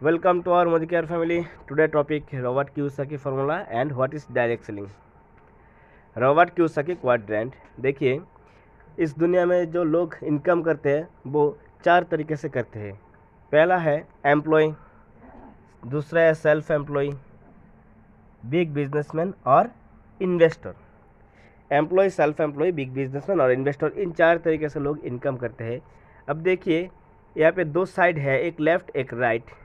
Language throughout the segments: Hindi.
Welcome to our Modicare family. Today topic Robert Kiyosaki formula and what is direct selling. Robert Kiyosaki quadrant. देखिए, इस दुनिया में जो लोग इनकम करते हैं वो चार तरीके से करते हैं। पहला है एम्प्लॉय, दूसरा है सेल्फ एम्प्लॉय, बिग बिजनेसमैन और investor. Employ, self employ, big businessman और इन्वेस्टर, इन चार तरीके से लोग इनकम करते हैं। अब देखिए, यहाँ पे दो साइड है, एक लेफ़्ट एक राइट।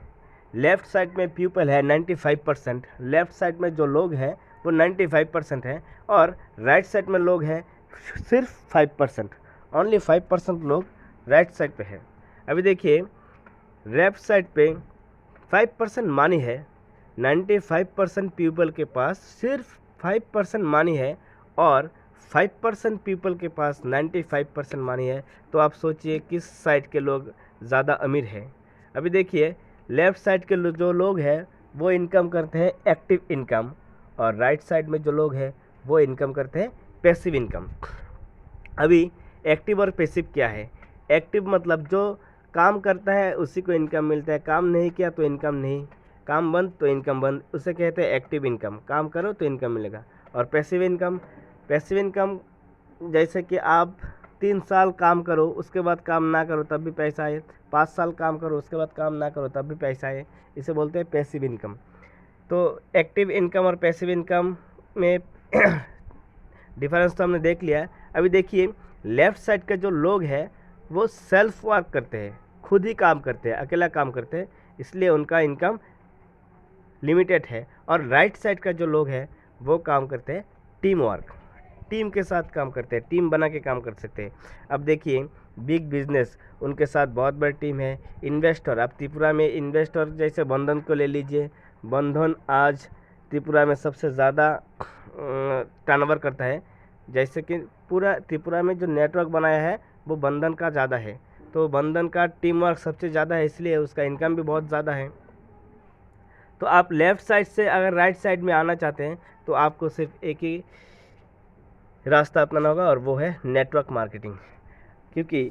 लेफ़्ट साइड में पीपल है 95%, लेफ़्ट साइड में जो लोग हैं वो 95% है, और राइट साइड में लोग हैं सिर्फ 5%, ओनली 5% लोग राइट साइड पे है। अभी देखिए, लेफ्ट साइड पे 5% मानी है, 95% पीपल के पास सिर्फ 5% मानी है, और 5% पीपल के पास 95% मानी है। तो आप सोचिए किस साइड के लोग ज़्यादा अमीर है। अभी देखिए, लेफ़्ट साइड के जो लोग हैं वो इनकम करते हैं एक्टिव इनकम, और राइट साइड में जो लोग हैं वो इनकम करते हैं पैसिव इनकम। अभी एक्टिव और पैसिव क्या है? एक्टिव मतलब जो काम करता है उसी को इनकम मिलता है, काम नहीं किया तो इनकम नहीं, काम बंद तो इनकम बंद, उसे कहते हैं एक्टिव इनकम। काम करो तो इनकम मिलेगा। और पैसिव इनकम, पैसिव इनकम जैसे कि आप 3 साल काम करो उसके बाद काम ना करो तब भी पैसा आए, 5 साल काम करो उसके बाद काम ना करो तब भी पैसा आए, इसे बोलते हैं पैसिव इनकम। तो एक्टिव इनकम और पैसिव इनकम में डिफरेंस तो हमने देख लिया है। अभी देखिए, लेफ़्ट साइड के जो लोग हैं वो सेल्फ वर्क करते हैं, खुद ही काम करते हैं, अकेला काम करते हैं, इसलिए उनका इनकम लिमिटेड है। और राइट साइड का जो लोग हैं वो काम करते हैं टीम वर्क, टीम के साथ काम करते हैं, टीम बना के काम कर सकते हैं। अब देखिए, बिग बिजनेस, उनके साथ बहुत बड़ी टीम है। इन्वेस्टर, अब त्रिपुरा में इन्वेस्टर जैसे बंधन को ले लीजिए, बंधन आज त्रिपुरा में सबसे ज़्यादा टर्नओवर करता है। जैसे कि पूरा त्रिपुरा में जो नेटवर्क बनाया है वो बंधन का ज़्यादा है, तो बंधन का टीम वर्क सबसे ज़्यादा है, इसलिए उसका इनकम भी बहुत ज़्यादा है। तो आप लेफ़्ट साइड से अगर राइट साइड में आना चाहते हैं तो आपको सिर्फ एक ही रास्ता अपनाना होगा, और वो है नेटवर्क मार्केटिंग। क्योंकि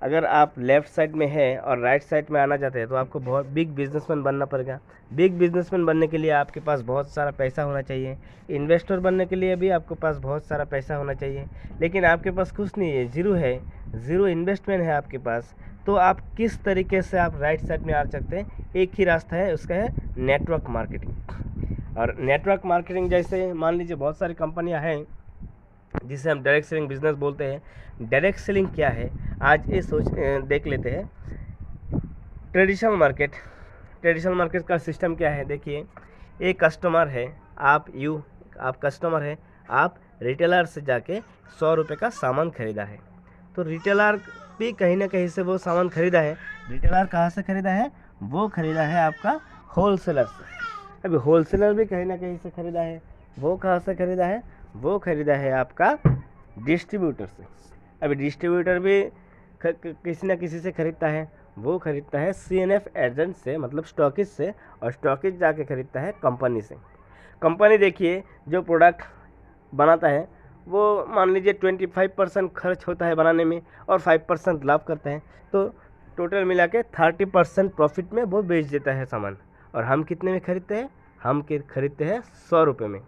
अगर आप लेफ़्ट साइड में हैं और राइट साइड में आना चाहते हैं तो आपको बहुत बिग बिजनेसमैन बनना पड़ेगा। बिग बिजनेसमैन बनने के लिए आपके पास बहुत सारा पैसा होना चाहिए। इन्वेस्टर बनने के लिए भी आपके पास बहुत सारा पैसा होना चाहिए, लेकिन आपके पास कुछ नहीं है, ज़ीरो है, ज़ीरो इन्वेस्टमेंट है आपके पास। तो आप किस तरीके से आप राइट साइड में आ सकते हैं? एक ही रास्ता है, उसका है नेटवर्क मार्केटिंग। और नेटवर्क मार्केटिंग जैसे मान लीजिए बहुत सारी कंपनियां हैं जिसे हम डायरेक्ट सेलिंग बिजनेस बोलते हैं। डायरेक्ट सेलिंग क्या है आज ये देख लेते हैं। ट्रेडिशनल मार्केट का सिस्टम क्या है? देखिए, एक कस्टमर है, आप कस्टमर है, आप रिटेलर से जाके 100 रुपये का सामान खरीदा है, तो रिटेलर भी कहीं ना कहीं से वो सामान खरीदा है। रिटेलर कहाँ से खरीदा है? वो खरीदा है आपका होलसेलर से। अभी होलसेलर भी कहीं ना कहीं से खरीदा है, वो कहाँ से खरीदा है? वो खरीदा है आपका डिस्ट्रीब्यूटर से। अभी डिस्ट्रीब्यूटर भी किसी न किसी से खरीदता है, वो खरीदता है CNF एजेंट से, मतलब स्टॉकिस्ट से, और स्टॉकिस्ट जाके खरीदता है कंपनी से। कंपनी देखिए जो प्रोडक्ट बनाता है वो मान लीजिए 25% खर्च होता है बनाने में और 5% लाभ करता है, तो टोटल मिला के 30% प्रॉफिट में वो बेच देता है सामान। और हम कितने में खरीदते हैं? हम खरीदते हैं 100 रुपये में।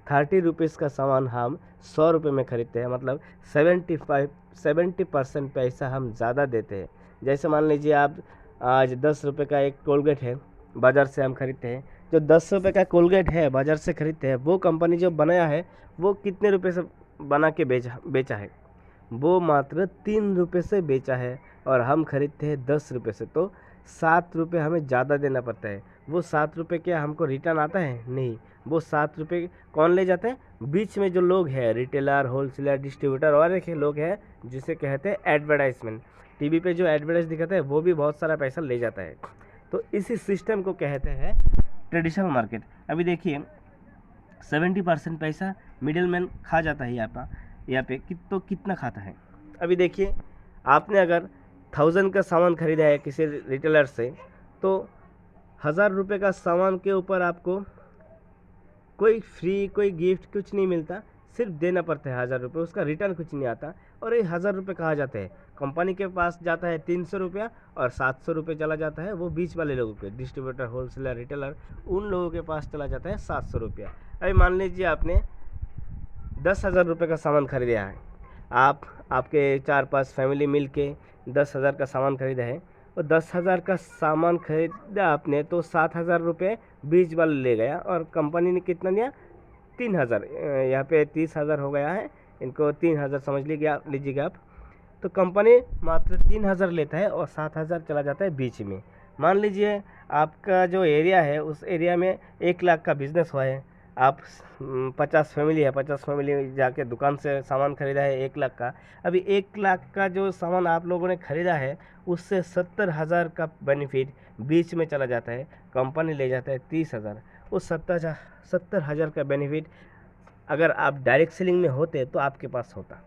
30 रुपीज़ का सामान हम 100 रुपये में खरीदते हैं, मतलब 70% पैसा हम ज़्यादा देते हैं। जैसे मान लीजिए आप आज 10 रुपये का एक कोलगेट है, बाज़ार से हम खरीदते हैं, जो 10 रुपये का कोलगेट है बाज़ार से खरीदते हैं, वो कंपनी जो बनाया है वो कितने रुपये से बना के बेचा है? वो मात्र 3 रुपये से बेचा है, और हम खरीदते हैं 10 रुपये से, तो 7 रुपये हमें ज़्यादा देना पड़ता है। वो 7 रुपये क्या हमको रिटर्न आता है? नहीं, वो 7 रुपये कौन ले जाते हैं? बीच में जो लोग हैं, रिटेलर, होलसेलर, डिस्ट्रीब्यूटर, और एक लोग हैं जिसे कहते हैं एडवर्टाइजमेंट। टीवी पे जो एडवर्टाइज दिखाता है वो भी बहुत सारा पैसा ले जाता है। तो इसी सिस्टम को कहते हैं ट्रेडिशनल मार्केट। अभी देखिए, 70% पैसा मिडिल मैन खा जाता है यहाँ पे तो कितना खाता है? अभी देखिए, आपने अगर 1000 का सामान खरीदा है किसी रिटेलर से, तो 1000 रुपये का सामान के ऊपर आपको कोई फ्री, कोई गिफ्ट कुछ नहीं मिलता, सिर्फ देना पड़ता है 1000 रुपये, उसका रिटर्न कुछ नहीं आता। और ये 1000 रुपये कहाँ जाते हैं? कंपनी के पास जाता है 300 रुपया और 700 रुपये चला जाता है वो बीच वाले लोगों के, डिस्ट्रीब्यूटर, होलसेलर, रिटेलर, उन लोगों के पास चला जाता है 700 रुपया। अभी मान लीजिए आपने 10,000 रुपये का सामान खरीदा है, आपके 4-5 फैमिली मिल के 10,000 का सामान खरीदा है, और 10,000 का सामान खरीदा आपने तो 7,000 रुपये बीच वाले ले गया और कंपनी ने कितना दिया? 3,000। यहाँ पे 30,000 हो गया है, इनको 3,000 समझ लीजिएगा आप। तो कंपनी मात्र 3,000 लेता है और 7,000 चला जाता है बीच में। मान लीजिए आपका जो एरिया है उस एरिया में 1 लाख का बिजनेस हुआ है, आप 50 फैमिली है, 50 फैमिली जाके दुकान से सामान खरीदा है 1 लाख का। अभी 1 लाख का जो सामान आप लोगों ने खरीदा है उससे 70,000 का बेनिफिट बीच में चला जाता है, कंपनी ले जाता है 30,000। उस 70,000 का बेनिफिट अगर आप डायरेक्ट सेलिंग में होते तो आपके पास होता।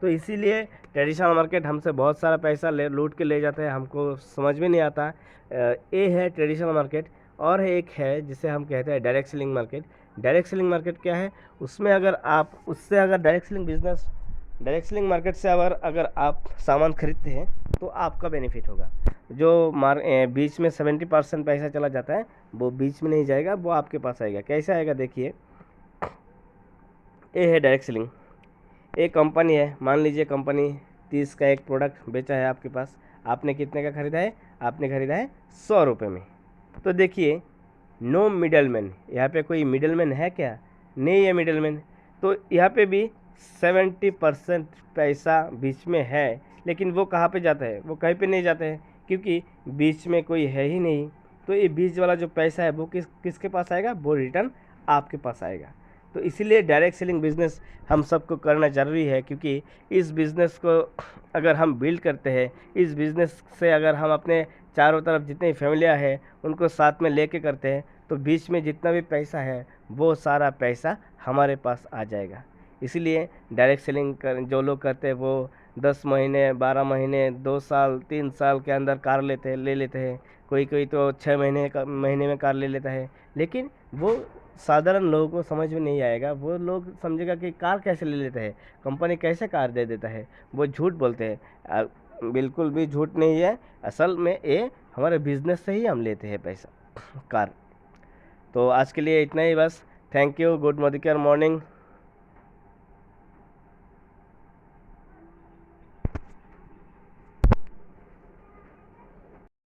तो इसीलिए ट्रेडिशनल मार्केट हमसे बहुत सारा पैसा लूट के ले जाते हैं, हमको समझ में नहीं आता। ये है ट्रेडिशनल मार्केट, और एक है जिसे हम कहते हैं direct selling market. Direct selling market क्या है? उसमें अगर आप उससे अगर डायरेक्ट सेलिंग मार्केट से अगर आप सामान खरीदते हैं तो आपका बेनिफिट होगा। जो बीच में 70% पैसा चला जाता है वो बीच में नहीं जाएगा, वो आपके पास आएगा। कैसे आएगा देखिए, ये है डायरेक्ट सेलिंग। एक कंपनी है, मान लीजिए कंपनी 30 का एक प्रोडक्ट बेचा है आपके पास, आपने कितने का खरीदा है? आपने खरीदा है 100 रुपये में। तो देखिए, नो मिडलमैन, यहाँ पे कोई मिडलमैन है क्या? नहीं है मिडलमैन। तो यहाँ पे भी 70% पैसा बीच में है, लेकिन वो कहाँ पे जाता है? वो कहीं पे नहीं जाता है, क्योंकि बीच में कोई है ही नहीं। तो ये बीच वाला जो पैसा है वो किसके पास आएगा? वो रिटर्न आपके पास आएगा। तो इसीलिए डायरेक्ट सेलिंग बिज़नेस हम सबको करना ज़रूरी है, क्योंकि इस बिज़नेस को अगर हम बिल्ड करते हैं, इस बिज़नेस से अगर हम अपने चारों तरफ जितनी फैमिलियाँ हैं उनको साथ में लेके करते हैं तो बीच में जितना भी पैसा है वो सारा पैसा हमारे पास आ जाएगा। इसीलिए डायरेक्ट सेलिंग जो लोग करते हैं वो 10 महीने, 12 महीने, 2 साल, 3 साल के अंदर कार ले लेते हैं। कोई तो 6 महीने में कार ले लेता है, लेकिन वो साधारण लोगों को समझ में नहीं आएगा। वो लोग समझेगा कि कार कैसे ले लेता है, कंपनी कैसे कार दे देता है, वो झूठ बोलते हैं। बिल्कुल भी झूठ नहीं है, असल में ये हमारे बिजनेस से ही हम लेते हैं पैसा, कार। तो आज के लिए इतना ही बस। Thank you, good morning.